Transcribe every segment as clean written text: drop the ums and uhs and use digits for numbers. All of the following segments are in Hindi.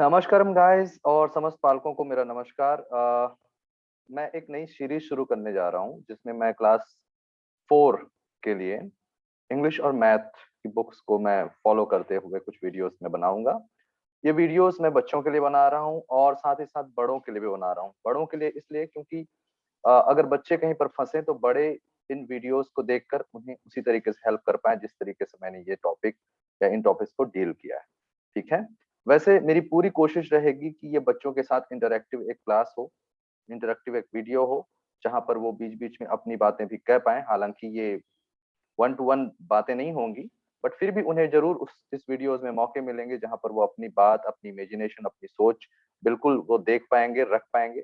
नमस्कारम गाइस और समस्त पालकों को मेरा नमस्कार। मैं एक नई सीरीज शुरू करने जा रहा हूं जिसमें मैं क्लास 4 के लिए इंग्लिश और मैथ की बुक्स को मैं फॉलो करते हुए कुछ वीडियोस में बनाऊंगा। ये वीडियोस मैं बच्चों के लिए बना रहा हूं और साथ ही साथ बड़ों के लिए भी बना रहा हूं। बड़ों के लिए इसलिए क्योंकि अगर बच्चे कहीं पर फंसे तो बड़े इन वीडियोस को देखकर उन्हें उसी तरीके से हेल्प कर पाए जिस तरीके से मैंने ये टॉपिक या इन टॉपिक्स को डील किया है। ठीक है। वैसे मेरी पूरी कोशिश रहेगी कि ये बच्चों के साथ इंटरैक्टिव एक क्लास हो, इंटरैक्टिव एक वीडियो हो, जहां पर वो बीच बीच में अपनी बातें भी कह पाए। हालांकि ये वन टू वन बातें नहीं होंगी, बट फिर भी उन्हें जरूर उस इस वीडियोस में मौके मिलेंगे जहां पर वो अपनी बात, अपनी इमेजिनेशन, अपनी सोच बिल्कुल वो देख पाएंगे, रख पाएंगे।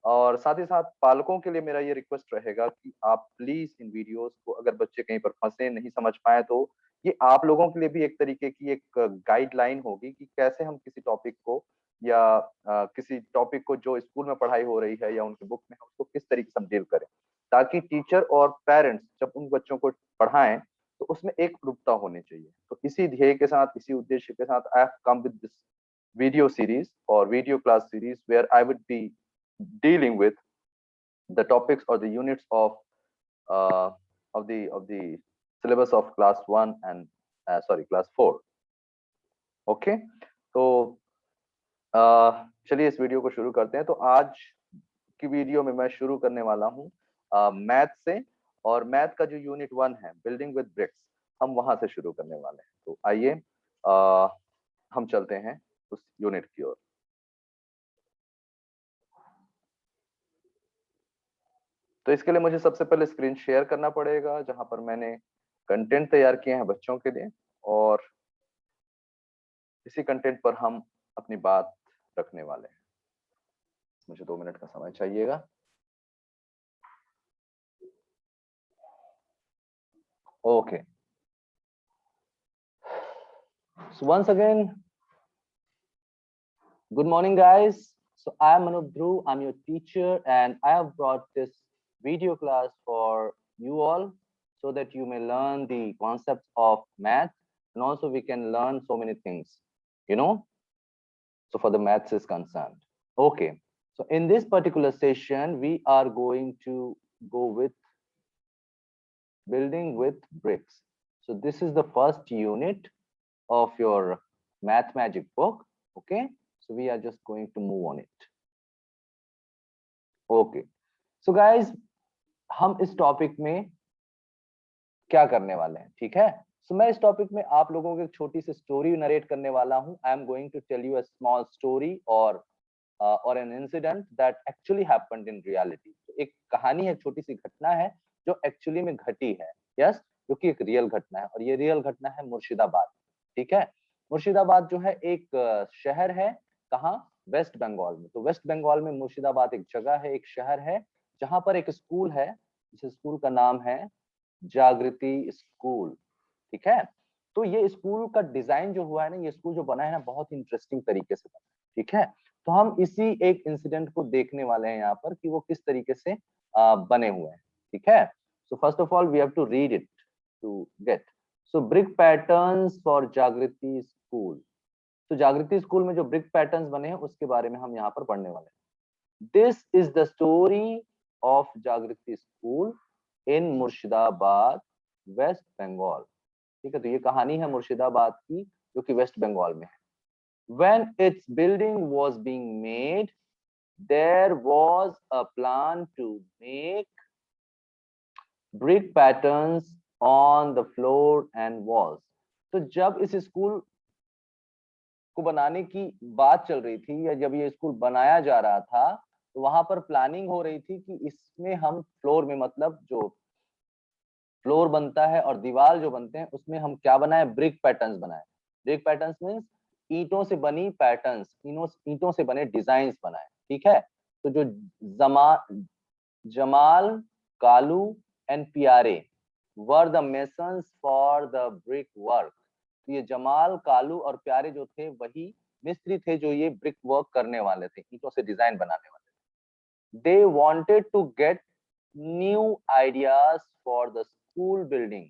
और साथ ही साथ पालकों के लिए मेरा ये रिक्वेस्ट रहेगा कि आप प्लीज इन वीडियोस को, अगर बच्चे कहीं पर फंसे नहीं समझ पाए, तो ये आप लोगों के लिए भी एक तरीके की एक गाइडलाइन होगी कि कैसे हम किसी टॉपिक को या किसी टॉपिक को जो स्कूल में पढ़ाई हो रही है या उनकी बुक में है उसको किस तरीके से हम डील करें, ताकि टीचर और पेरेंट्स जब उन बच्चों को पढ़ाएं तो उसमें एक रूपता होनी चाहिए। तो इसी ध्येय के साथ, इसी उद्देश्य के साथ I have come with this video series or video class series where I would be dealing with the topics or the units uh, of the syllabus of class 1 and sorry class 4. Okay, तो चलिए इस वीडियो को शुरू करते हैं। तो आज की वीडियो में मैं शुरू करने वाला हूँ मैथ से, और मैथ का जो यूनिट 1 है, बिल्डिंग विद ब्रिक्स, हम वहां से शुरू करने वाले हैं। तो आइए हम चलते हैं उस यूनिट की ओर। तो इसके लिए मुझे सबसे पहले स्क्रीन शेयर करना पड़ेगा जहां पर मैंने कंटेंट तैयार किए हैं बच्चों के लिए, और इसी कंटेंट पर हम अपनी बात रखने वाले हैं। मुझे 2 मिनट का समय चाहिएगा। Okay, so once again, good morning guys. So I am Anup Dhruv, I'm your teacher, and I have brought this video class for you all so that you may learn the concepts of math, and also we can learn so many things, you know, so for the maths is concerned. Okay, so in this particular session we are going to go with building with bricks. So this is the first unit of your math magic book. Okay, so we are just going to move on it. Okay, so guys, हम इस टॉपिक में क्या करने वाले हैं, ठीक है। सो मैं इस टॉपिक में आप लोगों को एक छोटी सी स्टोरी नरेट करने वाला हूं। I am going to tell you a small story और an incident that actually happened in reality. तो एक कहानी है, छोटी सी घटना है जो एक्चुअली में घटी है, यस, जो कि एक रियल घटना है, और ये रियल घटना है मुर्शिदाबाद। ठीक है, मुर्शिदाबाद जो है एक शहर है, कहाँ, वेस्ट बंगाल में। तो वेस्ट बंगाल में मुर्शिदाबाद एक जगह है, एक शहर है, जहां पर एक स्कूल है। इस स्कूल का नाम है जागृति स्कूल। ठीक है, तो ये स्कूल का डिजाइन जो हुआ है ना, ये स्कूल जो बना है ना, बहुत इंटरेस्टिंग तरीके से बना है। ठीक है, तो हम इसी एक इंसिडेंट को देखने वाले हैं यहाँ पर कि वो किस तरीके से बने हुए हैं। ठीक है, so first of all we have to read it to get. So brick patterns for Jagriti school. तो जागृति स्कूल में जो ब्रिक पैटर्न्स बने हैं उसके बारे में हम यहाँ पर पढ़ने वाले हैं। This is the story of Jagriti school in Murshidabad, west Bengal. ठीक है, तो ये कहानी है मुर्शिदाबाद की जो कि वेस्ट बंगाल में है। When its building was being made, there was a plan to make brick patterns on the floor and walls. तो जब इस स्कूल को बनाने की बात चल रही थी, या जब ये स्कूल बनाया जा रहा था, तो वहां पर प्लानिंग हो रही थी कि इसमें हम फ्लोर में, मतलब जो फ्लोर बनता है और दीवार जो बनते हैं, उसमें हम क्या बनाए, ब्रिक पैटर्न्स बनाए। ब्रिक पैटर्न्स मींस ईंटों से बनी पैटर्न्स, ईंटों से बने डिजाइन्स बनाए। ठीक है, तो जो जमाल, कालू एंड प्यारे were the masons for the brick work. तो ये जमाल, कालू और प्यारे जो थे वही मिस्त्री थे जो ये ब्रिक वर्क करने वाले थे, ईंटों से डिजाइन बनाने वाले थे। They wanted to get new ideas for the school building.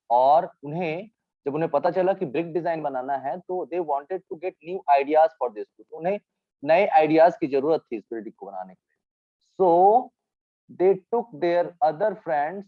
और उन्हें जब उन्हें पता चला कि ब्रिक डिजाइन बनाना है तो they wanted to get new ideas for this, तो उन्हें नए आइडियाज की जरूरत थी इस बिल्डिंग को बनाने के लिए। So they took their other friends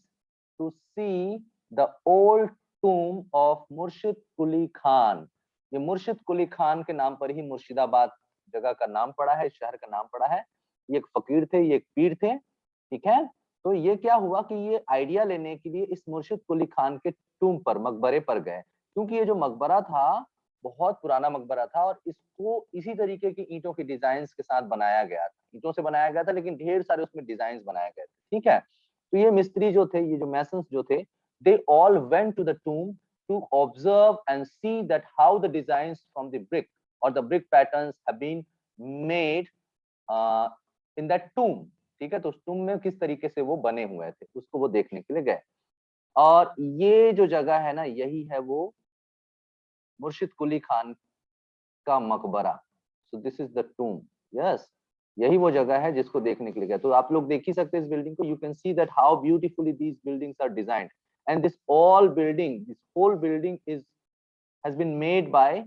to see the old tomb of Murshid Quli Khan. ये मुर्शिद कुली खान के नाम पर ही मुर्शिदाबाद जगह का नाम पड़ा है, शहर का नाम पड़ा है। ये एक फकीर थे, ये एक पीर थे, ठीक है। तो ये क्या हुआ कि ये आइडिया लेने के लिए इस मुर्शिद कुली खान के टूम पर, मकबरे पर गए, क्योंकि ये जो मकबरा था बहुत पुराना मकबरा था और इसको इसी तरीके की ईंटों के डिजाइन के साथ बनाया गया था। ईंटों से बनाया गया था लेकिन ढेर सारे उसमें डिजाइन बनाए गए थे, ठीक है। तो ये मिस्त्री जो थे, ये जो मैसन्स जो थे, they all went to the tomb to observe and see that how the designs from the brick और the brick patterns have been made in that tomb, ठीक है। तो उस टूम में किस तरीके से वो बने हुए थे उसको वो देखने के लिए गए। और ये जो जगह है ना, यही है वो मुर्शिद कुली खान का मकबरा। So this is the टूम, yes, यही वो जगह है जिसको देखने के लिए गए। तो आप लोग देख ही सकते हैं इस बिल्डिंग को। You can see that how beautifully these buildings are designed and this all building, this whole building is has been made by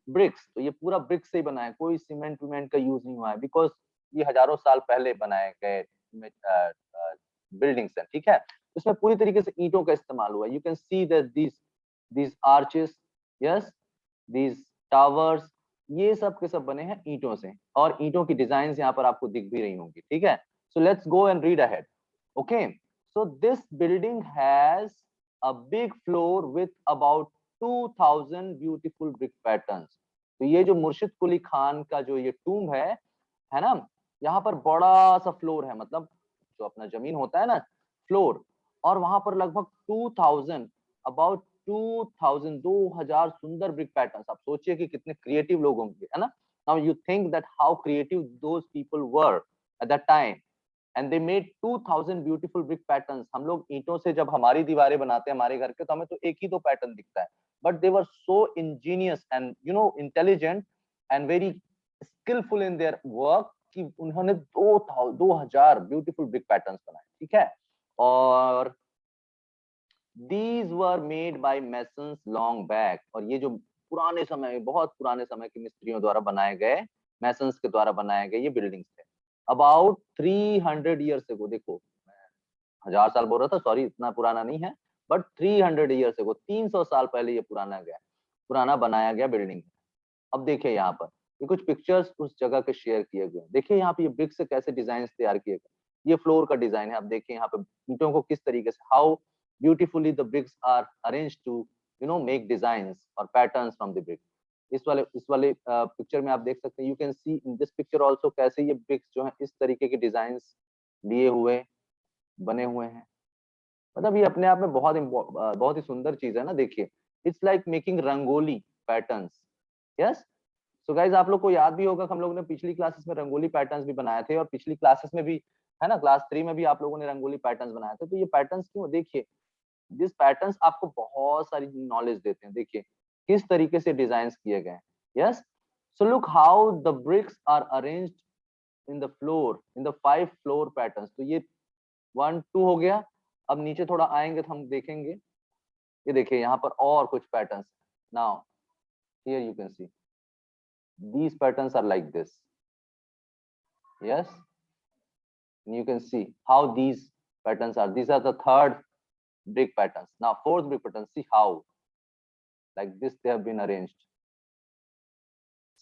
bricks. तो ये पूरा ब्रिक्स से ही बना है, कोई सीमेंट विमेंट का यूज नहीं हुआ है, बिकॉज ये हजारों साल पहले बनाए गए बिल्डिंग्स है, ठीक है। इसमें पूरी तरीके से ईंटों का इस्तेमाल हुआ है। You can see that these arches, yes, these towers, ये सब के सब बने हैं ईंटों से, और ईंटों की डिजाइन यहाँ पर आपको दिख भी रही होंगी, ठीक है। So let's go and read ahead. Okay, so this building has a big floor with about 2000 beautiful brick patterns. तो ये जो मुर्शिद कुली खान का जो ये टूम है ना, यहाँ पर बड़ा सा फ्लोर है, मतलब जो अपना जमीन होता है ना, फ्लोर, और वहां पर लगभग 2000, अबाउट 2000, 2000 सुंदर ब्रिक पैटर्न्स। आप सोचिए कि कितने क्रिएटिव लोग होंगे, है ना। Now you think that how creative those people were at that time, and they made 2000 beautiful brick patterns. हम लोग ईंटों से जब हमारी दीवारें बनाते हैं हमारे घर के, तो हमें तो एक ही तो पैटर्न दिखता है, but they were so ingenious and intelligent and very skilful in their work कि उन्होंने 2000 ब्यूटीफुल ब्रिक पैटर्न्स बनाए, ठीक है। और these were made by masons long back, और ये जो पुराने समय, बहुत पुराने समय के मिस्त्रियों द्वारा बनाए गए, मैसन्स के द्वारा बनाए गए ये बिल्डिंग्स थे। अबाउट 300 ईयर्स अगो, देखो 1000 साल बोल रहा था, सॉरी, इतना पुराना नहीं है, बट 300 ईयर्स अगो, 300 साल पहले ये पुराना बनाया गया बिल्डिंग। अब देखिए यहाँ पर ये कुछ पिक्चर्स उस जगह के शेयर किए गए। देखिए यहाँ पे ये ब्रिक्स से कैसे डिजाइन तैयार किए गए। ये फ्लोर का डिजाइन है, आप देखिए यहाँ पे ईंटों को किस तरीके से, how beautifully the bricks are arranged to make designs और पैटर्न्स फ्रॉम द ब्रिक। इस वाले पिक्चर में आप देख सकते हैं, you can see in this picture also कैसे ये ब्रिक्स जो है इस तरीके के डिजाइन लिए हुए बने हुए हैं। मतलब ये अपने आप में बहुत ही सुंदर चीज है ना। देखिए, it's like making rangoli patterns, yes. So guys, आप लोग को याद भी होगा हम लोगों ने पिछली क्लासेस में रंगोली पैटर्न्स भी बनाए थे, और पिछली क्लासेस में भी, है ना, क्लास 3 में भी आप लोगों ने रंगोली पैटर्न्स बनाए थे। तो ये पैटर्न्स क्यों, देखिए दिस पैटर्न्स आपको बहुत सारी नॉलेज देते हैं। देखिए किस तरीके से डिजाइन किए गए, yes. So look how the bricks are arranged in the floor, in the 5 floor patterns. तो ये 1 2 हो गया। अब नीचे थोड़ा आएंगे तो हम देखेंगे, ये देखिए यहाँ पर और कुछ patterns. Now here you can C these patterns are like this, yes, and you can see how these patterns are. These are the third brick patterns. Now fourth brick pattern, see how like this they have been arranged,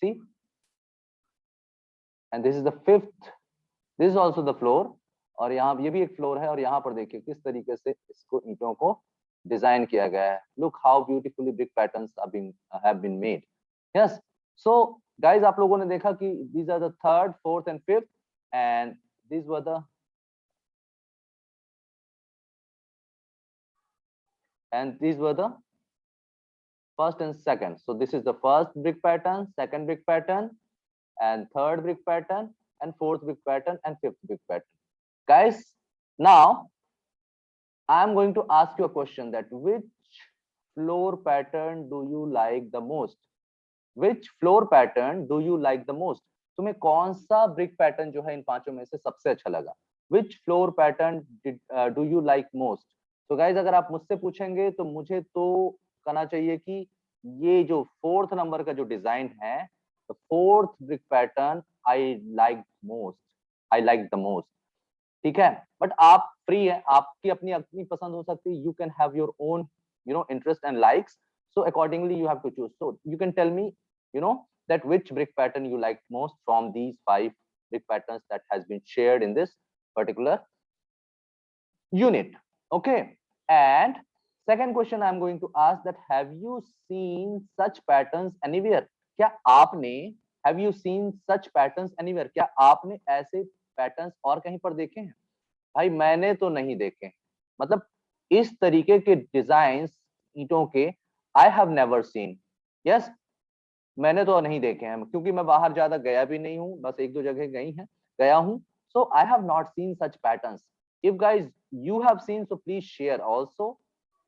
see, and this is the fifth, this is also the floor, और यहाँ ये भी एक फ्लोर है, और यहाँ पर देखिए किस तरीके से इसको ईंटों को डिजाइन किया गया है। Look how beautifully brick patterns have been made, yes. So guys, आप लोगों ने देखा कि these are the third, fourth and fifth, and these were the first and second. So this is the first brick pattern, second brick pattern, and third brick pattern, and fourth brick pattern, and fifth brick pattern. Guys, now I am going to ask you a question that which floor pattern do you like the most? Which floor pattern do you like the most? तुम्हें कौन सा ब्रिक पैटर्न जो है इन पांचों में से सबसे अच्छा लगा? Which floor pattern do you like most? तो गाइज, अगर आप मुझसे पूछेंगे तो मुझे तो कहना चाहिए कि ये जो 4th नंबर का जो डिजाइन है, the 4th brick pattern I like most, I like the most. ठीक है, बट आप फ्री है, आपकी अपनी अपनी पसंद हो सकती है, you can have your own interest and likes, so accordingly you have to choose. So you can tell me, that which brick pattern you like most from these 5 brick patterns that has been shared in this particular unit. Okay, and second question I'm going to ask that have you seen such patterns anywhere? क्या आपने have you seen such patterns anywhere? क्या आपने ऐसे पैटर्न्स और कहीं पर देखे हैं? भाई मैंने तो नहीं देखे, मतलब इस तरीके के डिजाइन ईंटों के I have never seen. Yes, मैंने तो नहीं देखे हैं क्योंकि मैं बाहर ज्यादा गया भी नहीं हूँ, बस एक दो जगह गया हूँ। So I have not seen such patterns. If guys you have seen so please share also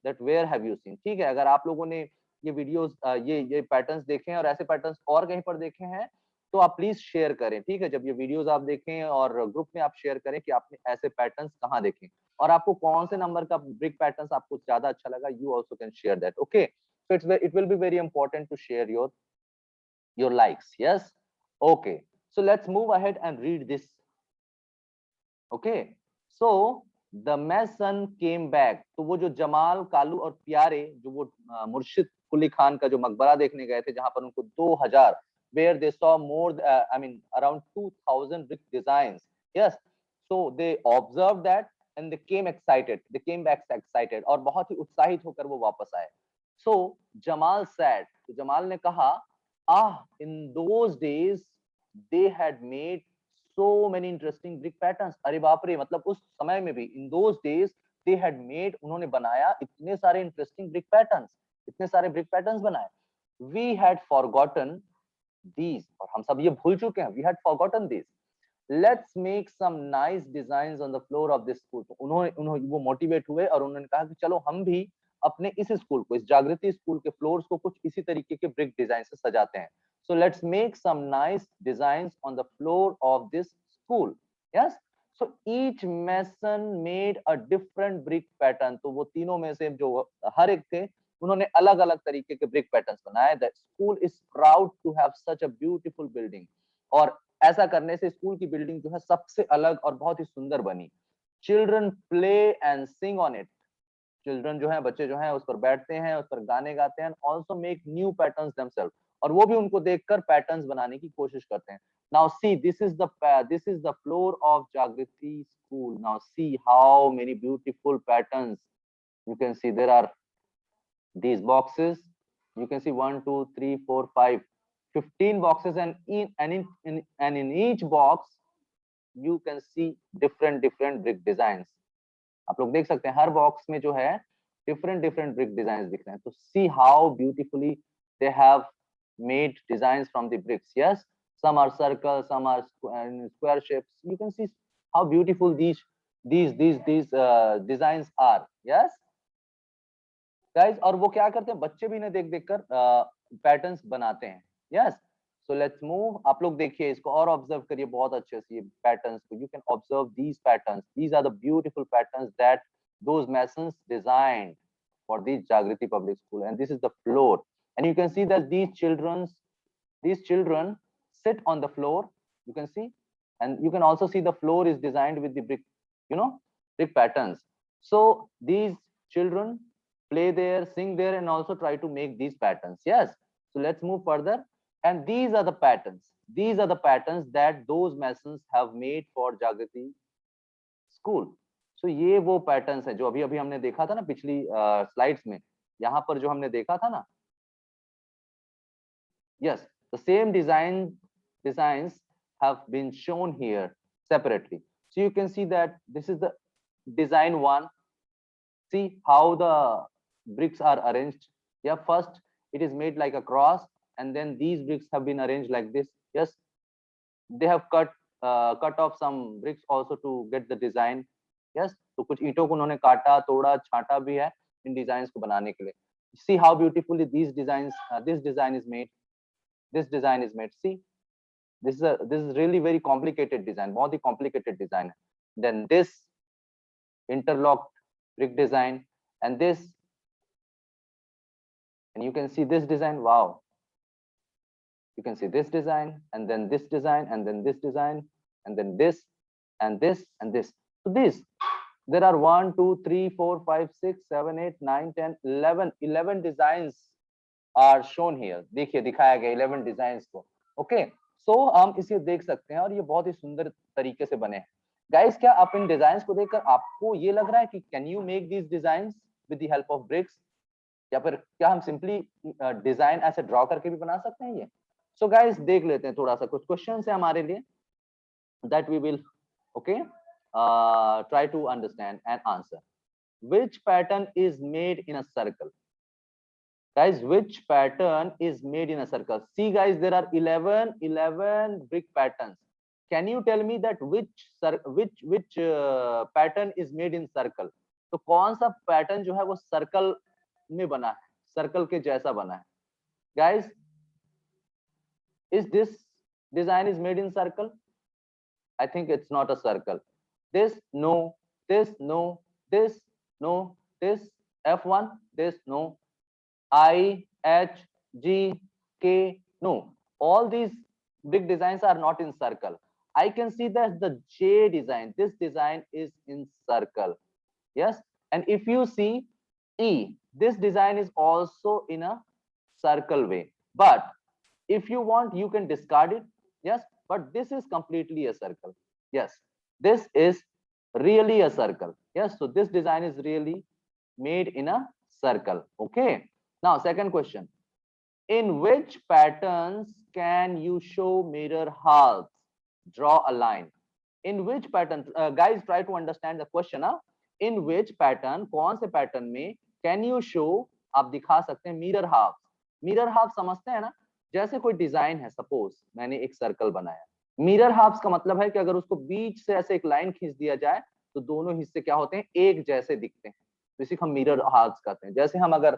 that where have you seen. ठीक है, अगर आप लोगों ने ये वीडियोस ये पैटर्न्स देखे हैं और ऐसे पैटर्न्स और कहीं पर देखे हैं तो आप प्लीज शेयर करें। ठीक है, जब ये वीडियोस आप देखें और ग्रुप में आप शेयर करें कि आपने ऐसे पैटर्न्स कहाँ देखे और आपको कौन से नंबर का ब्रिक पैटर्न्स आपको ज्यादा अच्छा लगा। You also can share that. Okay, so it will be very important to share your likes. Yes, okay, so let's move ahead and read this. Okay, so the mason came back। तो वो जो जमाल, कालू और प्यारे जो वो मुर्शिद कुली खान का जो मकबरा देखने गए थे जहां पर उनको 2000 where they saw more I mean around 2000 brick designs। yes, so they observed that and they came excited, they came back excited और बहुत ही उत्साहित होकर वो वापस आए। so जमाल said, तो जमाल ने कहा in those days they had made so many interesting brick patterns। अरे बाप रे, मतलब उस समय में भी in those days they had made, उन्होंने बनाया इतने सारे interesting brick patterns, इतने सारे brick patterns बनाए। we had forgotten these, और हम सब ये भूल चुके हैं, we had forgotten these। let's make some nice designs on the floor of this school। तो उन्होंने वो मोटिवेट हुए और उन्होंने कहा कि चलो हम भी अपने इस स्कूल को, इस जागृति स्कूल के फ्लोर्स को कुछ इसी तरीके के ब्रिक डिजाइन से सजाते हैं। so let's make some nice designs on the floor of this school। yes, so each mason made a different brick pattern। तो वो तीनों में से जो हर एक थे उन्होंने अलग अलग तरीके के ब्रिक पैटर्न्स बनाए। the school is proud to have such a beautiful building। और ऐसा करने से स्कूल की बिल्डिंग जो है सबसे अलग और बहुत ही सुंदर बनी। Children play and sing on it. Children जो है, बच्चे जो हैं उस पर बैठते हैं, उस पर गाने गाते हैं। Also make new patterns themselves, और वो भी उनको देखकर पैटर्न्स बनाने की कोशिश करते हैं। Now see this is the floor of Jagriti school. Now see how many beautiful patterns you can see। there are these boxes, you can see 1 2 3 4 5 15 boxes, and in each box you can see different brick designs। आप लोग देख सकते हैं हर बॉक्स में जो है different brick designs दिख रहे हैं। तो see how beautifully they have made designs from the bricks। yes, some are circle, some are square shapes। you can see how beautiful these designs are। yes guys, और वो क्या करते हैं, बच्चे भी इन्हें देख देख कर पैटर्न्स बनाते हैं। yes, so let's move। आप लोग देखिए इसको और ऑब्जर्व करिए बहुत अच्छे से ये पैटर्न्स को। you can observe these patterns, these are the beautiful patterns that those masons designed for the Jagriti public school, and this is the floor, and you can see that these children sit on the floor, you can see, and you can also see the floor is designed with the brick, brick patterns। so these children play there, sing there, and also try to make these patterns। yes, so let's move further, and these are the patterns that those masons have made for Jagriti school। so ये वो patterns है जो अभी अभी हमने देखा था ना पिछली स्लाइड्स में, यहाँ पर जो हमने देखा था ना। yes, the same designs have been shown here separately। so you can see that this is the design 1। see how the bricks are arranged। yeah, first it is made like a cross, and then these bricks have been arranged like this। yes, they have cut off some bricks also to get the design। yes, तो कुछ ईंटों को उन्होंने काटा, तोड़ा, छांटा भी है इन डिजाइन्स को बनाने के लिए। see how beautifully this design is made। see, this is really very complicated design, बहुत ही complicated design है। then this interlocked brick design, and this and you can see this design. Wow, you can see this design, and then this design, and then this design, and then this and this and this. So this, there are 1 2 3 4 5 6 7 8 9 10 11 designs are shown here. देखिए दिखाया गया 11 डिजाइंस को. ओके, सो हम इसे देख सकते हैं और ये बहुत ही सुंदर तरीके से बने हैं. गाइस, क्या आप इन डिजाइंस को देखकर आपको ये लग रहा है कि can you make these designs with the help of BRICS, या फिर क्या हम सिंपली डिजाइन ऐसे ड्रॉ करके भी बना सकते हैं ये? सो गाइस, देख लेते हैं, थोड़ा सा कुछ क्वेश्चंस है हमारे लिए that we will, okay, try to understand and answer. Which pattern is made in a circle? Guys, which pattern is made in a circle? See guys, there are 11 brick patterns. Can you tell me that which pattern is made in circle? तो कौन सा पैटर्न जो है वो सर्कल में बना है, सर्कल के जैसा बना है? Guys, is this design is made in circle? I think it's not a circle. This no, this no, this no, this F1, this no, I, H, G, K, no. All these big designs are not in circle. I can see that the J design, this design is in circle. Yes, and if you see E, this design is also in a circle way. But if you want, you can discard it. Yes, but this is completely a circle. Yes, this is really a circle. Yes, so this design is really made in a circle. Okay, now second question, in which patterns can you show mirror halves? Draw a line. In which pattern, guys, try to understand the question. In which pattern, कौन से pattern में can you show, आप दिखा सकते हैं mirror halves? mirror half समझते हैं ना? जैसे कोई डिजाइन है, सपोज मैंने एक सर्कल बनाया, मिरर हाफ्स का मतलब है कि अगर उसको बीच से ऐसे एक लाइन खींच दिया जाए तो दोनों हिस्से क्या होते हैं, एक जैसे दिखते हैं, तो इसी को हम मिरर हाफ्स कहते हैं. जैसे हम अगर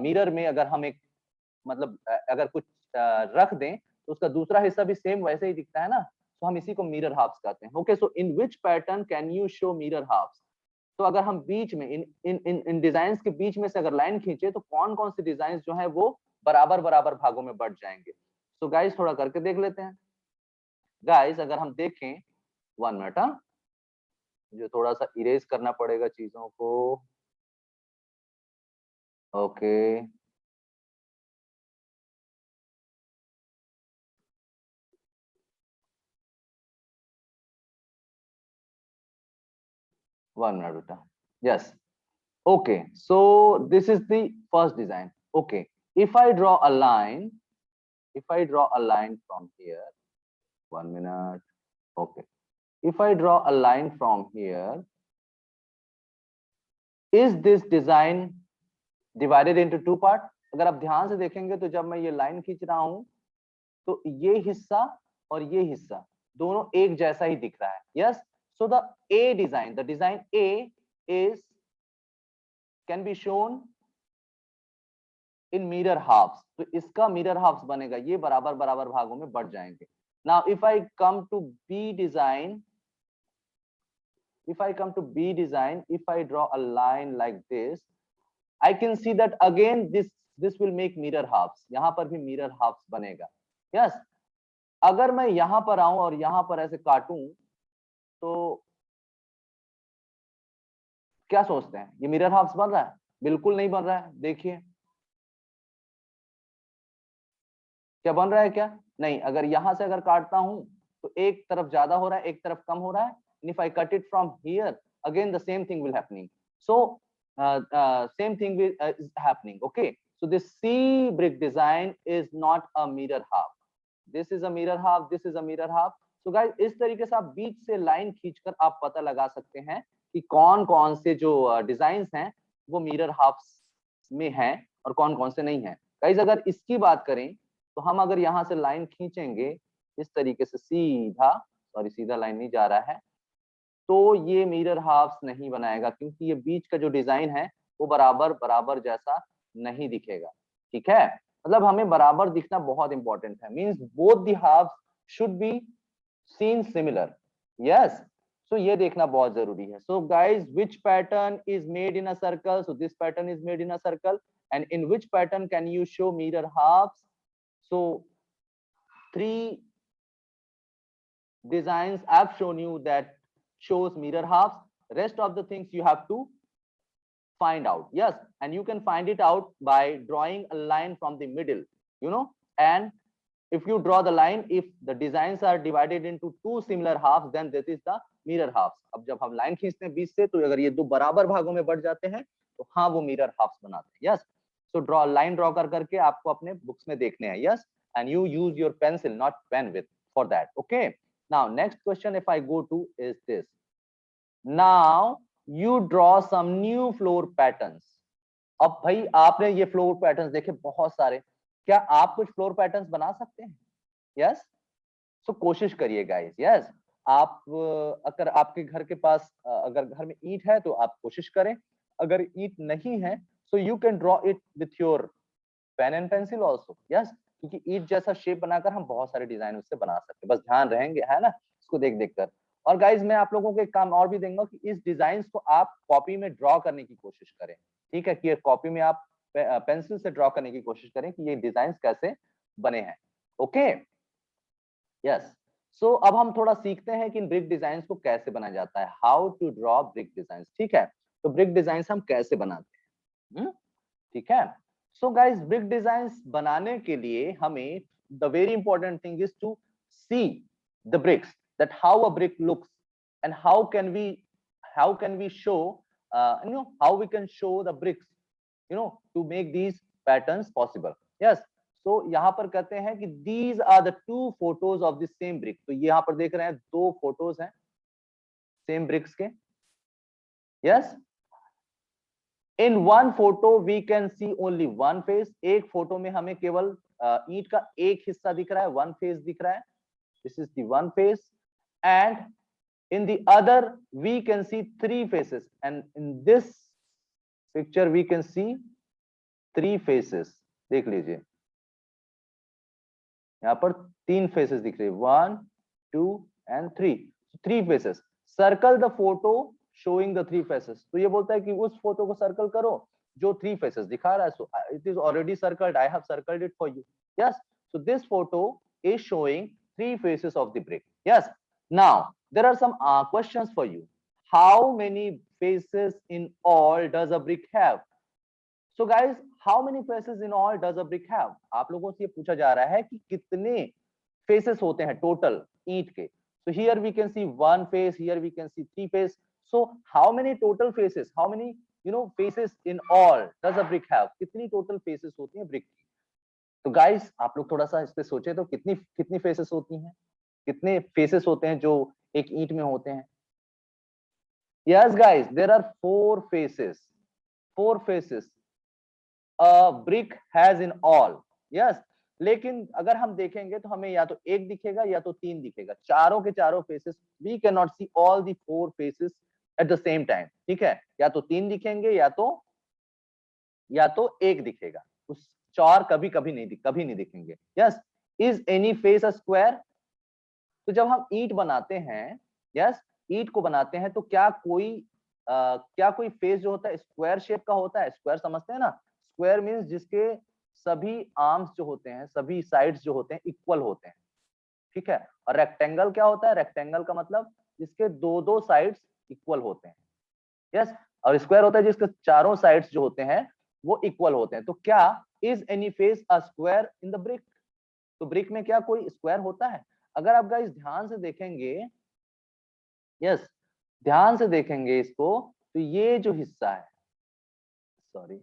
मिरर में अगर हम एक मतलब अगर कुछ रख दें तो उसका दूसरा हिस्सा भी सेम वैसे ही दिखता है ना, तो हम इसी को मिरर हाफ्स कहते हैं. Okay, so in which pattern can you show mirror halves? तो अगर हम बीच में इन डिजाइन्स के बीच में से अगर लाइन खींचे तो कौन कौन से डिजाइन जो है वो बराबर बराबर भागों में बढ़ जाएंगे? सो गाइस, थोड़ा करके देख लेते हैं. गाइस, अगर हम देखें, 1 मिनट, मुझे थोड़ा सा इरेज करना पड़ेगा चीजों को. ओके, वन मिनट बेटा. Yes, okay, so this is the first design. Okay, if I draw a line, if I draw a line from here, 1 minute. Okay, if I draw a line from here, is this design divided into two part? अगर आप ध्यान से देखेंगे तो जब मैं ये लाइन खींच रहा हूं तो ये हिस्सा और ये हिस्सा दोनों एक जैसा ही दिख रहा है. Yes, so the A design, the design A is can be shown in mirror halves. तो इसका मिरर हाफ्स बनेगा, ये बराबर बराबर भागों में बढ़ जाएंगे. Now if I come to B design, if I come to B design, if I draw a line like this, I can see that again this will make mirror halves. यहाँ पर भी mirror halves बनेगा. Yes, अगर मैं यहाँ पर आऊं और यहाँ पर ऐसे काटूं तो क्या सोचते हैं, ये mirror halves बन रहा है? बिल्कुल नहीं बन रहा है. देखिए क्या बन रहा है, क्या नहीं. अगर यहाँ से अगर काटता हूं तो एक तरफ ज्यादा हो रहा है, एक तरफ कम हो रहा है. And if I cut it from here, again the same thing will happening. So same thing is happening. Okay, so this C brick design is not a mirror half. This is a mirror half, this is a mirror half. So guys, इस तरीके से आप बीच से लाइन खींचकर आप पता लगा सकते हैं कि कौन कौन से जो डिजाइन्स हैं वो मिरर हाफ्स में हैं और कौन कौन से नहीं हैं. गाइस, अगर इसकी बात करें तो हम अगर यहाँ से लाइन खींचेंगे इस तरीके से सीधा, सॉरी सीधा लाइन नहीं जा रहा है, तो ये मिरर हाफ्स नहीं बनाएगा क्योंकि ये बीच का जो डिजाइन है वो बराबर बराबर जैसा नहीं दिखेगा. ठीक है, मतलब हमें बराबर दिखना बहुत इंपॉर्टेंट है. Means both the halfs should be seen similar. Yes, so ये देखना बहुत जरूरी है. So guys, which pattern is made in a circle? So this pattern is made in a circle. and in which pattern can you show mirror halves? So 3 designs I've shown you that shows mirror halves. Rest of the things you have to find out. Yes, and you can find it out by drawing a line from the middle, you know. And if you draw the line, if the designs are divided into 2 similar halves, then that is the mirror halves. अब जब हम लाइन खींचते हैं बीच से, तो अगर ये 2 बराबर भागों में बढ़ जाते हैं तो हाँ वो मिरर हाफ्स बनाते हैं. Yes, so draw line draw कर करके आपको अपने बुक्स में देखने हैं. Yes, and you use your pencil, not pen with for that. Okay, now next question if I go to is this. Now you draw some new floor patterns. अब भाई आपने ये फ्लोर पैटर्न्स देखे बहुत सारे, क्या आप कुछ फ्लोर पैटर्न्स बना सकते हैं? यस, सो कोशिश करिए गाइस. यस, आप अगर आपके घर के पास अगर घर में ईंट है तो आप कोशिश करें, अगर ईंट नहीं है so you can draw it with your pen and pencil also. Yes, क्योंकि ईंट जैसा शेप बनाकर हम बहुत सारे डिजाइन उससे बना सकते हैं, बस ध्यान रहेंगे है ना इसको देख देख कर. और गाइज मैं आप लोगों को एक काम और भी दूंगा कि इस डिजाइन को आप कॉपी में ड्रॉ करने की कोशिश करें. ठीक है, कि कॉपी में आप पेंसिल से ड्रॉ करने की कोशिश करें कि ये डिजाइन कैसे बने हैं. ओके, यस, सो अब हम थोड़ा सीखते हैं कि इन ब्रिक डिजाइन को कैसे बनाया जाता है. How to draw brick design. ठीक है, तो ब्रिक डिजाइन हम कैसे बनाते हैं. ठीक है, सो गाइज ब्रिक डिजाइन बनाने के लिए हमें the very important thing is to see the bricks, that how a brick looks and how can we show how we can show the bricks to make these patterns possible. Yes, so यहाँ पर कहते हैं कि these are the 2 photos of the same brick. तो यहाँ पर देख रहे हैं 2 फोटोज हैं सेम ब्रिक्स के. yes, in one photo we can see only one face. एक फोटो में हमें केवल ईंट का एक हिस्सा दिख रहा है, one face दिख रहा है. this is the one face. And in the other we can see 3 faces, and in this picture we can see 3 faces. देख लीजिए यहाँ पर 3 faces दिख रहे हैं, 1 2 and 3. 3 faces. Circle the photo showing the 3 faces. तो ये बोलता है कि उस फोटो को सर्कल करो जो 3 faces दिखा रहा है. So it is already circled. I have circled it for you. Yes, so this photo is showing 3 faces of the brick. Yes, now there are some questions for you. How many faces in all does a brick have? So guys, how many faces in all does a brick have? आप लोगों से ये पूछा जा रहा है कि कितने faces होते हैं टोटल ईंट के. So here we can see 1 face, here we can see 3 faces. So how many total faces, how many faces in all does a brick have? कितनी total faces होती हैं brick की? तो guys आप लोग थोड़ा सा इस पे सोचे तो कितनी faces होती हैं, कितने फेसेस होते हैं जो एक ईंट में होते हैं. Yes guys, there are 4 faces. 4 faces a brick has in all. Yes, लेकिन अगर हम देखेंगे तो हमें या तो 1 दिखेगा या तो 3 दिखेगा. चारों के चारों फेसेस वी कैन नॉट सी ऑल द 4 faces at the same time. ठीक है, या तो 3 दिखेंगे या तो 1 दिखेगा. उस 4 कभी नहीं दिखेंगे. Yes, is any face a square? तो जब हम ईंट बनाते हैं, यस, ईंट को बनाते हैं तो क्या कोई फेस जो होता है स्क्वायर शेप का होता है? स्क्वायर समझते हैं ना, स्क्वायर मींस जिसके सभी आर्म्स जो होते हैं, सभी साइड्स जो होते हैं इक्वल होते हैं. ठीक है, और रेक्टेंगल क्या होता है? रेक्टेंगल का मतलब जिसके 2 साइड्स इक्वल होते हैं. यस, और स्क्वायर होता है जिसके चारों साइड्स जो होते हैं वो इक्वल होते हैं. तो क्या is any face a square in the brick? तो ब्रिक में क्या कोई स्क्वायर होता है? अगर आप गाइस ध्यान से देखेंगे, यस, ध्यान से देखेंगे इसको, तो ये जो हिस्सा है, सॉरी,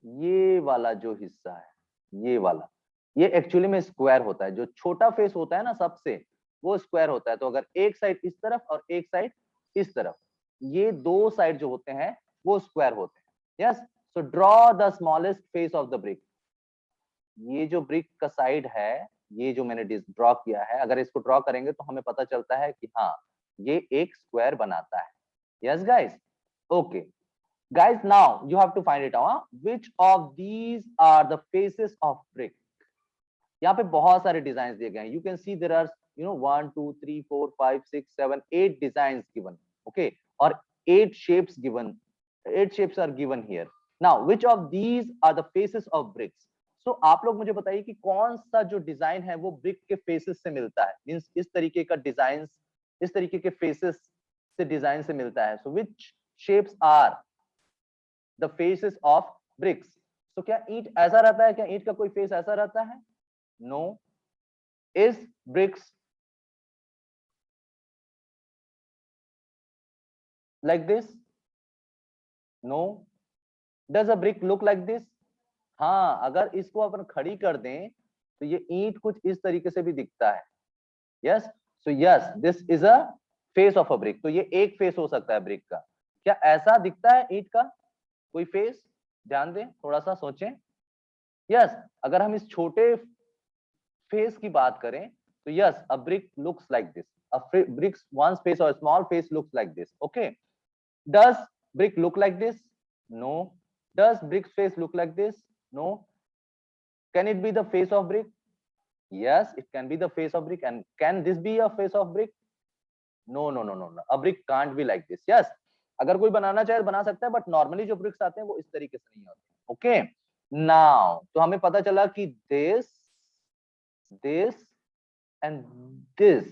ये वाला जो हिस्सा है, ये वाला, ये एक्चुअली में स्क्वायर होता है. जो छोटा फेस होता है ना सबसे, वो स्क्वायर होता है. तो अगर एक साइड इस तरफ और एक साइड इस तरफ, ये 2 साइड जो होते हैं वो स्क्वायर होते हैं. Yes, so draw the smallest face of the brick. ये जो ब्रिक का साइड है, ये जो मैंने ड्रॉ किया है, अगर इसको ड्रॉ करेंगे तो हमें पता चलता है कि हाँ ये एक स्क्वायर बनाता है. Yes guys, okay guys, now you have to find it out which of these are the faces of brick. यहाँ पे बहुत सारे डिजाइन दिए गए हैं. You can see there are 1 2 3 4 5 6 7 8 designs given. Okay, और 8 shapes given, 8 shapes are given here. Now which of these are the faces of bricks? So आप लोग मुझे बताइए कि कौन सा जो डिजाइन है वो ब्रिक के फेसेस से मिलता है, मींस इस तरीके का डिजाइन, इस तरीके के फेसेस से डिजाइन से मिलता है. So which shapes are the faces of bricks? तो क्या ईंट ऐसा रहता है? क्या ईंट का कोई फेस ऐसा रहता है? No. Is bricks like this? No. Does a brick look like this? हाँ, अगर इसको अपन खड़ी कर दें तो ये ईंट कुछ इस तरीके से भी दिखता है. Yes. So yes, this is a face of a brick. तो ये एक फेस हो सकता है ब्रिक का. क्या ऐसा दिखता है ईंट का कोई फेस? ध्यान दें, थोड़ा सा सोचें. यस. अगर हम इस छोटे फेस की बात करें तो yes, a brick looks like this. A bricks one face और small face looks like this. Okay. Does brick look like this? No. Does brick's face look like this? No. Can it be the face of brick? Yes, it can be the face of brick. And can this be a face of brick? No, no, no, no, no. A brick can't be like this. Yes. अगर कोई बनाना चाहे बना सकता है, बट नॉर्मली जो ब्रिक्स आते हैं वो इस तरीके से नहीं होते. ओके. नाउ तो हमें पता चला कि this and this,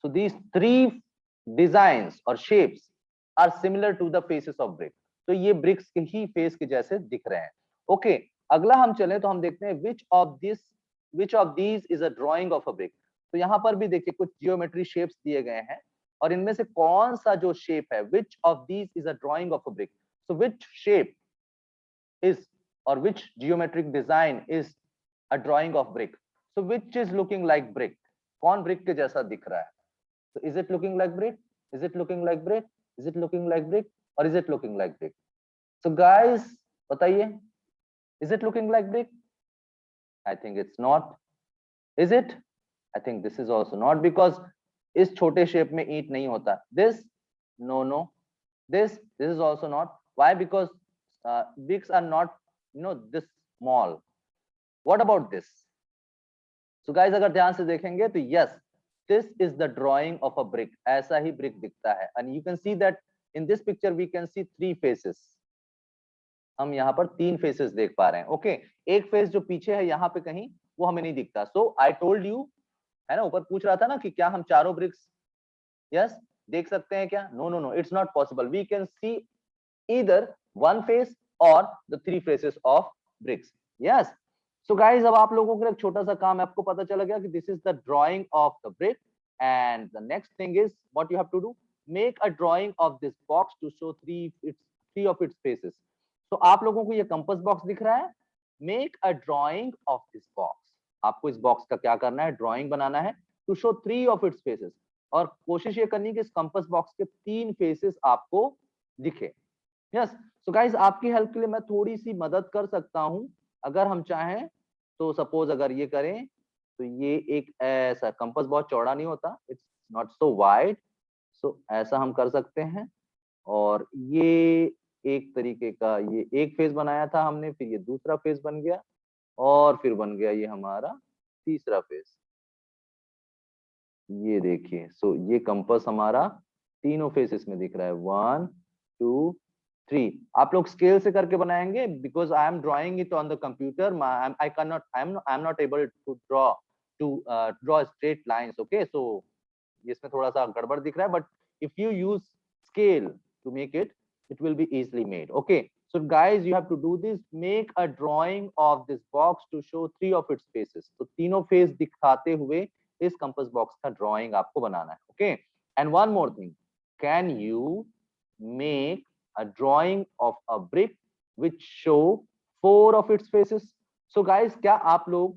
so these three designs or shapes are similar to the faces of brick. तो ये ब्रिक्स के ही फेस के जैसे दिख रहे हैं. ओके. अगला हम चलें तो हम देखते हैं which of these is a drawing of a brick. तो यहाँ पर भी देखिए कुछ जियोमेट्री शेप्स दिए गए हैं और इनमें से कौन सा जो शेप है, which of these is a drawing of a brick? So which shape is or which geometric design is a drawing of brick? So which is looking like brick? कौन brick के जैसा दिख रहा है? So is it looking like brick? Is it looking like brick? Is it looking like brick? Or is it looking like brick? So guys, बताइए, is it looking like brick? I think it's not. Is it? I think this is also not, because इस छोटे शेप में ईंट नहीं होता. This, no. This is also not. Why? Because bricks are not, this small. What about this? So guys, अगर ध्यान से देखेंगे तो yes, this is the drawing of a brick. ऐसा ही brick दिखता है. And you can see that in this picture we can see three faces. हम यहाँ पर तीन faces देख पा रहे हैं. Okay, एक face जो पीछे है यहाँ पे कहीं, वो हमें नहीं दिखता. So I told you, है ना, ऊपर पूछ रहा था ना कि क्या हम चारों bricks, yes, देख सकते हैं क्या? No, it's not possible. We can see either one face or the three faces of bricks. Yes. So guys, अब आप लोगों के लिए एक छोटा सा काम है. आपको पता चला गया कि this is the drawing of the brick, and the next thing is what you have to do, make a drawing of this box to show three of its faces. So आप लोगों को ये कंपास बॉक्स दिख रहा है. Make a drawing of this box. आपको इस बॉक्स का क्या करना है? ड्राइंग बनाना है to show three of its faces. और कोशिश ये करनी है कि इस कंपास बॉक्स के तीन फेसेस आपको दिखे. यस. सो गाइस, आपकी हेल्प के लिए मैं थोड़ी सी मदद कर सकता हूं अगर हम चाहें तो. सपोज अगर ये करें तो ये एक ऐसा कंपास बहुत चौड़ा नहीं होता, इट्स नॉट सो वाइड. सो ऐसा हम कर सकते हैं. और ये एक तरीके का, ये एक फेस बनाया था हमने, फिर ये दूसरा फेस बन गया और फिर बन गया ये हमारा तीसरा फेस. ये देखिए. सो ये कंपास हमारा तीनों फेसेस में दिख रहा है. 1 2 3. आप लोग स्केल से करके बनाएंगे because I am drawing it on the computer. I am not able to draw straight lines. Okay. So इसमें थोड़ा सा गड़बड़ दिख रहा है, but if you use scale to make it, it will be easily made. Okay, so guys, you have to do this. Make a drawing of this box to show three of its faces. तो तीनों फेस दिखाते हुए इस कंपास बॉक्स का ड्राइंग आपको बनाना है. Okay, and one more thing, can you make a drawing of a brick which show four of its faces? So guys, क्या आप लोग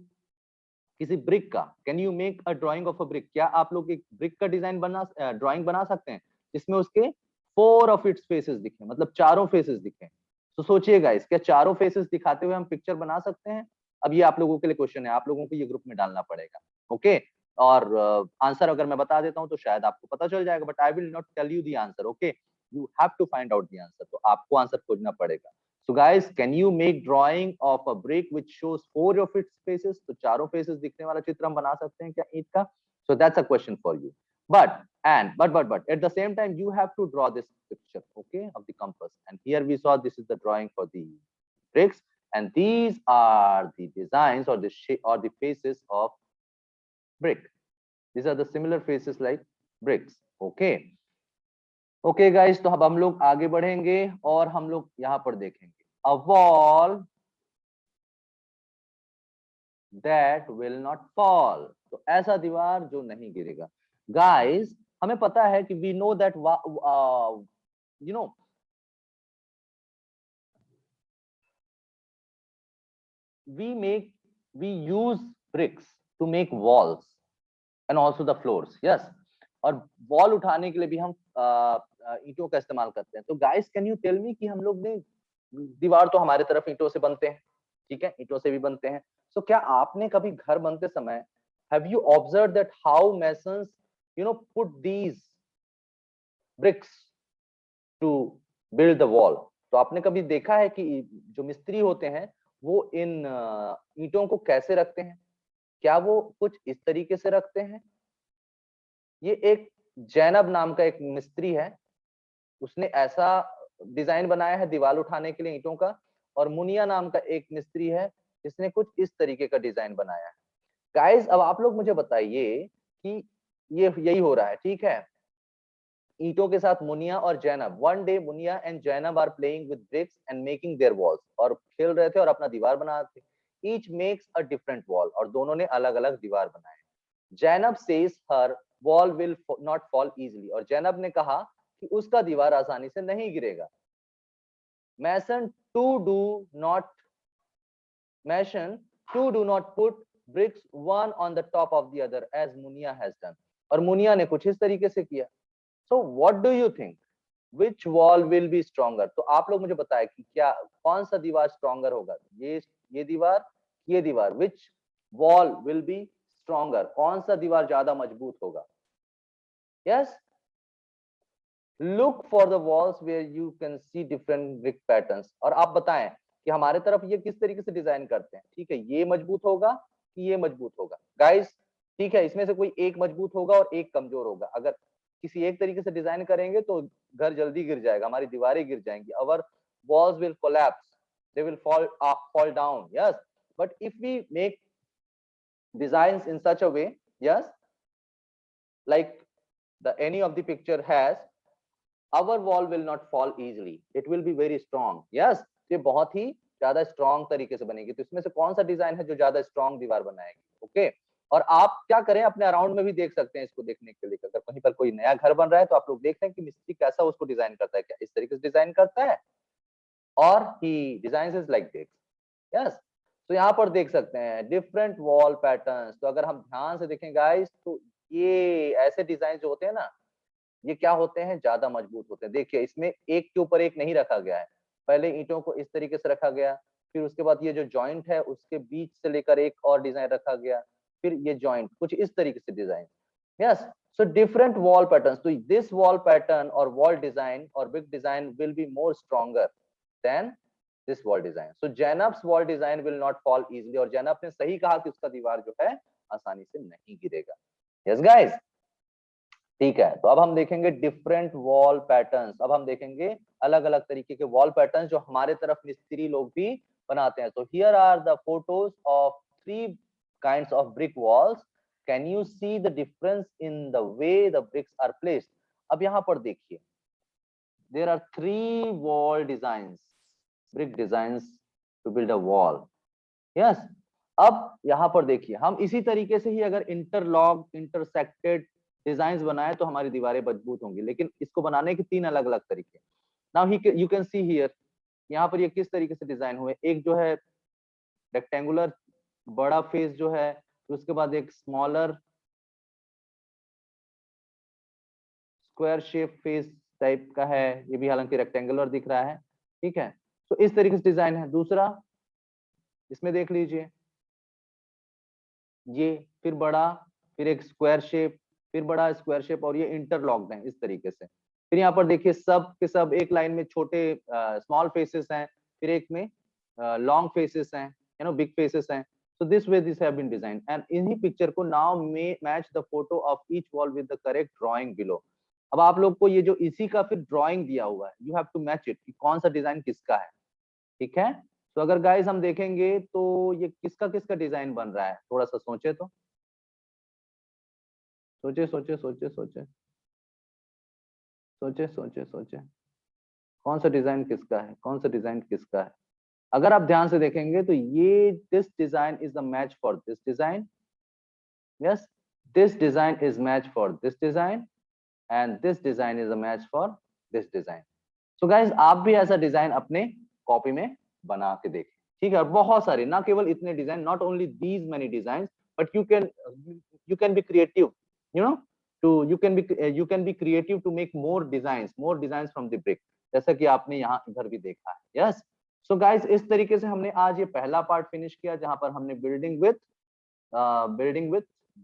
किसी ब्रिक का, can you make a drying of a brick, क्या आप लोग एक ब्रिक का डिजाइन ड्राइंग बना सकते हैं जिसमें उसके फोर ऑफ इट्स फेसेस दिखे, मतलब चारों फेसेस दिखे? तो सोचिए गाइस, क्या चारों फेसेस दिखाते हुए हम पिक्चर बना सकते हैं? अब ये आप लोगों के लिए क्वेश्चन है, आप लोगों को ये ग्रुप में डालना पड़ेगा. ओके. और आंसर अगर मैं बता देता हूं तो शायद आपको पता चल जाएगा, but I will not tell you the answer. Okay, you have to find out the answer. तो आपको आंसर खोजना पड़ेगा. So guys, can you make drawing of a brick which shows four of its faces? तो चारों faces दिखने वाला चित्र हम बना सकते हैं क्या ईंट का? So that's a question for you. But at the same time you have to draw this picture, okay, of the compass. And here we saw this is the drawing for the bricks, and these are the designs or the shape or the faces of brick. These are the similar faces like bricks. Okay. Okay guys, तो अब हम लोग आगे बढ़ेंगे और हम लोग यहाँ पर देखेंगे a wall that will not fall. तो ऐसा दीवार जो नहीं गिरेगा. Guys, हमें पता है कि we know that you know we use bricks to make walls and also the floors. Yes. और वॉल उठाने के लिए भी हम ईंटों का इस्तेमाल करते हैं. तो guys can you tell me कि हम लोग ने दीवार तो हमारे तरफ ईंटों से बनते हैं, ठीक है, ईंटों से भी बनते हैं. सो क्या आपने कभी घर बनते समय have you observe that how masons put these bricks to build the wall? तो आपने कभी देखा है कि जो मिस्त्री होते हैं वो इन ईंटों को कैसे रखते हैं? क्या वो कुछ इस तरीके से रखते हैं? ये एक जैनब नाम का एक मिस्त्री है, उसने ऐसा डिजाइन बनाया है दीवार उठाने के लिए ईंटों का. और मुनिया नाम का एक मिस्त्री है जिसने कुछ इस तरीके का डिजाइन बनाया है. गाइस अब आप लोग मुझे बताइए कि ये यही हो रहा है, ठीक है. ईंटों के साथ मुनिया और Zainab. One day Munia and Zainab are playing with bricks and making their walls. और खेल रहे थे और अपना दीवार बना रहे थे. Each makes a different wall. और दोनों ने अलग अलग दीवार बनाए. Zainab says her wall will not fall easily. और जैनब ने कहा कि उसका दीवार आसानी से नहीं गिरेगा. Mason do not put bricks one on the top of the other as Munia has done. और मुनिया ने कुछ इस तरीके से किया. So what do you think? Which wall will be stronger? तो आप लोग मुझे बताएं कि क्या कौन सा दीवार स्ट्रॉन्गर होगा? ये दीवार, ये दीवार. Which wall will be stronger? कौन सा दीवार ज्यादा मजबूत होगा? Yes. Look for the walls where you can see different brick patterns. और आप बताएं कि हमारे तरफ ये किस तरीके से डिजाइन करते हैं. ठीक है, ये मजबूत होगा कि ये मजबूत होगा? गाइस ठीक है, इसमें से कोई एक मजबूत होगा और एक कमजोर होगा. अगर किसी एक तरीके से डिजाइन करेंगे तो घर जल्दी गिर जाएगा, हमारी दीवारें गिर जाएंगी. Our walls will collapse, they will fall down. Yes, but if we make designs in such a way, yes, like any of the picture has, our wall will not fall easily, it will be very strong. Yes, ये बहुत ही ज्यादा स्ट्रॉन्ग तरीके से बनेगी. तो इसमें से कौन सा डिजाइन है जो ज्यादा स्ट्रॉन्ग दीवार बनाएगी? ओके. और आप क्या करें, अपने अराउंड में भी देख सकते हैं इसको देखने के लिए. अगर कहीं पर कोई नया घर बन रहा है तो आप लोग देख रहे हैं कि मिस्त्री कैसा उसको डिजाइन करता है, क्या इस तरीके से डिजाइन करता है, और ही designs is like this. Yes. तो यहाँ पर देख सकते हैं डिफरेंट वॉल पैटर्न्स. तो अगर हम ध्यान से देखें गाइस तो ये ऐसे डिजाइन जो होते हैं ना, ये क्या होते हैं, ज्यादा मजबूत होते हैं. देखिए इसमें एक के ऊपर एक नहीं रखा गया है. पहले ईंटों को इस तरीके से रखा गया, फिर उसके बाद ये जो जॉइंट है उसके बीच से लेकर एक और डिजाइन रखा गया, फिर ये जॉइंट कुछ इस तरीके से design. Yes. So different wall patterns. तो दिस वॉल पैटर्न और वॉल डिजाइन और brick design will be more stronger than this wall design. So Zainab's wall design will not fall easily. और जैनब ने सही कहा कि उसका दीवार जो है आसानी से नहीं गिरेगा. यस गाइस, ठीक है. तो अब हम देखेंगे डिफरेंट वॉल पैटर्न्स. अब हम देखेंगे अलग अलग तरीके के वॉल पैटर्न्स जो हमारे तरफ मिस्त्री लोग भी बनाते हैं. तो here are the photos of 3 kinds of brick walls. Can you see the difference in the way the bricks are placed? अब यहाँ पर देखिए, there are 3 wall designs, brick designs to build a wall. Yes. अब यहाँ पर देखिए, हम इसी तरीके से ही अगर इंटरलॉक इंटरसेक्टेड डिजाइन्स बनाए तो हमारी दीवारें मजबूत होंगी. लेकिन इसको बनाने के 3 अलग अलग तरीके. Now you can see here, यहाँ पर ये किस तरीके से डिजाइन हुए. एक जो है रेक्टेंगुलर बड़ा फेस जो है, उसके बाद एक smaller square shape face type का है, ये भी हालांकि रेक्टेंगुलर दिख रहा है. ठीक है. तो इस तरीके से डिजाइन है. दूसरा इसमें देख लीजिए, ये फिर बड़ा, फिर एक स्क्वायर शेप, फिर बड़ा स्क्वायर शेप, और ये इंटरलॉक्ड है इस तरीके से. फिर यहाँ पर देखिए सब के सब एक लाइन में छोटे स्मॉल फेसेस हैं, फिर एक में लॉन्ग फेसेस हैं, बिग फेसेस हैं. So this way this have been designed, and इन्हीं पिक्चर को now match the photo of each wall with the correct drawing below. अब आप लोग को ये जो इसी का फिर ड्राइंग दिया हुआ है, you have to match it कि कौन सा डिजाइन किसका है. ठीक है. तो अगर गाइस हम देखेंगे तो ये किसका किसका डिजाइन बन रहा है, थोड़ा सा सोचे तो, सोचे सोचे सोचे सोचे सोचे सोचे सोचे कौन सा डिजाइन किसका है, कौन सा डिजाइन किसका है। अगर आप ध्यान से देखेंगे तो ये this design is the match for this design, yes, this design is match for this design and this design is a match for this design. So guys आप भी ऐसा डिजाइन अपने कॉपी में बना के देखें, ठीक है। और बहुत सारे, ना केवल इतने design, not only these many design, but you can be creative, you know, to you can be creative to make more design from the brick, जैसा कि आपने यहाँ इधर भी देखा है, यस। सो गाइस इस तरीके से हमने आज ये पहला पार्ट फिनिश किया, जहां पर हमने बिल्डिंग विथ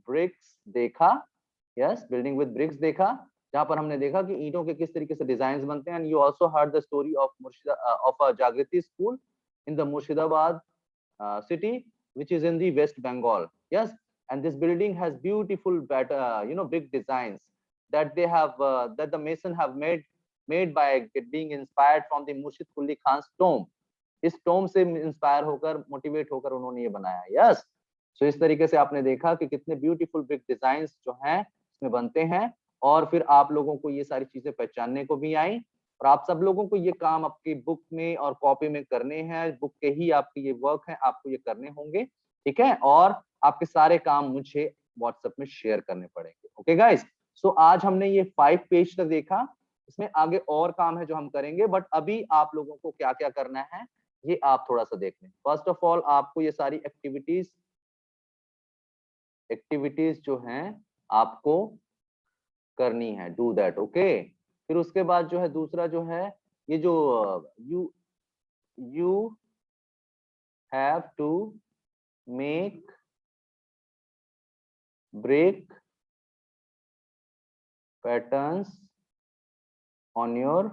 ब्रिक्स देखा, यस, बिल्डिंग विद ब्रिक्स देखा, जहां पर हमने देखा कि ईंटों के किस तरीके से डिजाइन बनते हैं। And you also heard the story of a Jagriti school in the Murshidabad city, which is in the West Bengal, yes. And this building has beautiful big designs that they have that the mason have made by being inspired from the Murshid Quli Khan's tomb. इस टोम से इंस्पायर होकर, मोटिवेट होकर उन्होंने ये बनाया, यस। सो इस तरीके से आपने देखा कि कितने ब्यूटीफुल ब्रिक डिजाइंस जो हैं इसमें बनते हैं, और फिर आप लोगों को ये सारी चीजें पहचानने को भी आई, और आप सब लोगों को ये काम आपकी बुक में और कॉपी में करने हैं, बुक के ही आपके ये वर्क है, आपको ये करने होंगे, ठीक है। और आपके सारे काम मुझे व्हाट्सएप में शेयर करने पड़ेंगे, ओके गाइस। सो आज हमने ये 5 पेज तक देखा, इसमें आगे और काम है जो हम करेंगे, बट अभी आप लोगों को क्या क्या करना है ये आप थोड़ा सा देख लें। फर्स्ट ऑफ ऑल आपको ये सारी एक्टिविटीज जो हैं आपको करनी है, डू दैट, ओके। फिर उसके बाद जो है दूसरा जो है, ये जो you have to make brick patterns on your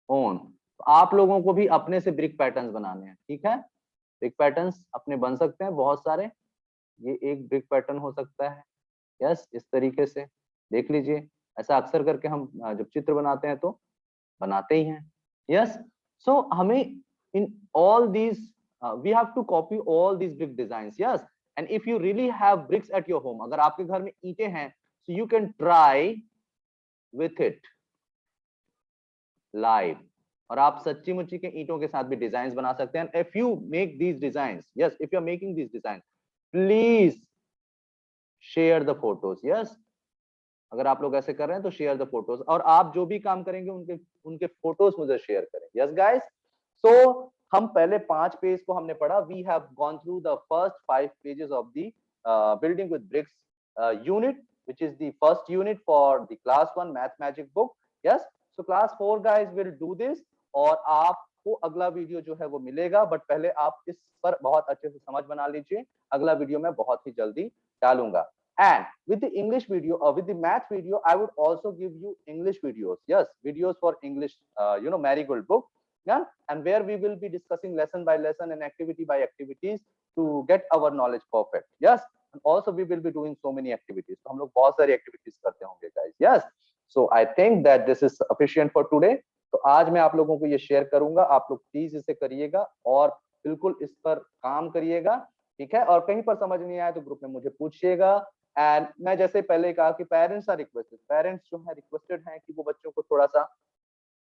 own. आप लोगों को भी अपने से ब्रिक पैटर्न्स बनाने हैं, ठीक है। ब्रिक पैटर्न्स अपने बन सकते हैं बहुत सारे, ये एक ब्रिक पैटर्न हो सकता है, यस, इस तरीके से देख लीजिए। ऐसा अक्सर करके हम जब चित्र बनाते हैं तो बनाते ही हैं, यस। सो हमें in all these we have to copy all these brick designs, yes. And if you really have bricks at your home, अगर आपके घर में ईंटें हैं, so you can try with it live, और आप सच्ची मुच्ची के ईंटों के साथ भी डिजाइन बना सकते हैं। If you make these design, yes, if you are making these design, please share the photos, yes. अगर आप लोग ऐसे कर रहे हैं तो शेयर द फोटोज, और आप जो भी काम करेंगे उनके उनके फोटोज मुझे शेयर करें, यस गाइस। सो हम पहले 5 पेज को हमने पढ़ा, we have gone through the first 5 pages of the building with bricks unit, which is the first unit for the class 1 math magic book, yes. So class 4 guys will do this, और आपको अगला वीडियो जो है वो मिलेगा, बट पहले आप इस पर बहुत अच्छे से समझ बना लीजिए। अगला वीडियो मैं बहुत ही जल्दी डालूंगा। And with the English video or with the math video, I would also give you English videos, yes, videos for English Marigold book, yeah. And where we will be discussing lesson by lesson and activity by activities to get our knowledge perfect, yes. And also we will be doing so many activities, तो हम लोग बहुत सारी activities करते होंगे guys, yes. So I think that this is sufficient for today. तो आज मैं आप लोगों को ये शेयर करूंगा, आप लोग प्लीज इसे करिएगा और बिल्कुल इस पर काम करिएगा, ठीक है। और कहीं पर समझ नहीं आया तो ग्रुप में मुझे पूछिएगा। एंड मैं जैसे पहले कहा कि पेरेंट्स आर रिक्वेस्टेड, पेरेंट्स जो है रिक्वेस्टेड हैं कि वो बच्चों को थोड़ा सा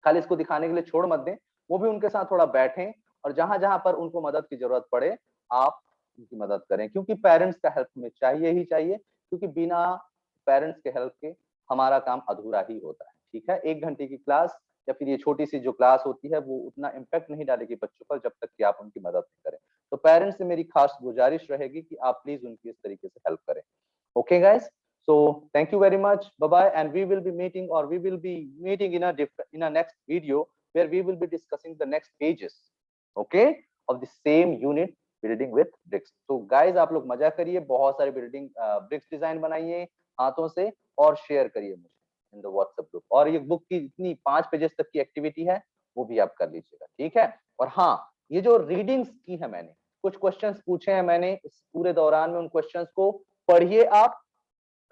खाली इसको दिखाने के लिए छोड़ मत दें, वो भी उनके साथ थोड़ा बैठें, और जहां जहां पर उनको मदद की जरूरत पड़े आप उनकी मदद करें, क्योंकि पेरेंट्स का हेल्प हमें चाहिए ही चाहिए, क्योंकि बिना पेरेंट्स के हेल्प के हमारा काम अधूरा ही होता है, ठीक है। 1 घंटे की क्लास या फिर ये छोटी सी जो क्लास होती है वो उतना इम्पैक्ट नहीं डालेगी बच्चों पर जब तक कि आप उनकी मदद नहीं करें। तो पेरेंट्स से मेरी खास गुजारिश रहेगी कि आप प्लीज उनकी इस तरीके से हेल्प करें, okay guys. So thank you very much, bye bye, and we will be meeting in a next video where we will be discussing the next pages, okay, of the same unit, building with bricks. So guys आप लोग मजा करिए, बहुत सारे बिल्डिंग ब्रिक्स डिजाइन बनाइए हाथों से और शेयर करिए मुझे इन द व्हाट्सएप ग्रुप। और ये बुक की इतनी 5 पेजेस तक की एक्टिविटी है वो भी आप कर लीजिएगा, ठीक है। और हाँ, ये जो रीडिंग्स की है, मैंने कुछ क्वेश्चंस पूछे हैं मैंने इस पूरे दौरान में, उन क्वेश्चंस को पढ़िए आप।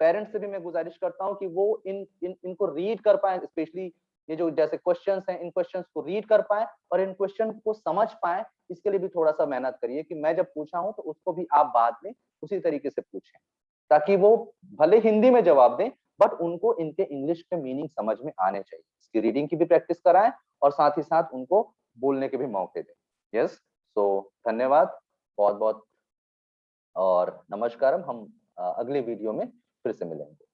पेरेंट्स से भी मैं गुजारिश करता हूं कि वो इनको रीड कर पाए, स्पेशली ये जो जैसे क्वेश्चंस हैं, इन क्वेश्चंस को रीड कर पाए और इन क्वेश्चन को समझ पाए, इसके लिए भी थोड़ा सा मेहनत करिए कि मैं जब पूछा हूं तो उसको भी आप बाद में उसी तरीके से पूछें, ताकि वो भले हिंदी में जवाब दें बट उनको इनके इंग्लिश के मीनिंग समझ में आने चाहिए। इसकी रीडिंग की भी प्रैक्टिस कराएं और साथ ही साथ उनको बोलने के भी मौके दें। यस, सो धन्यवाद बहुत बहुत और नमस्कारम। हम अगले वीडियो में फिर से मिलेंगे।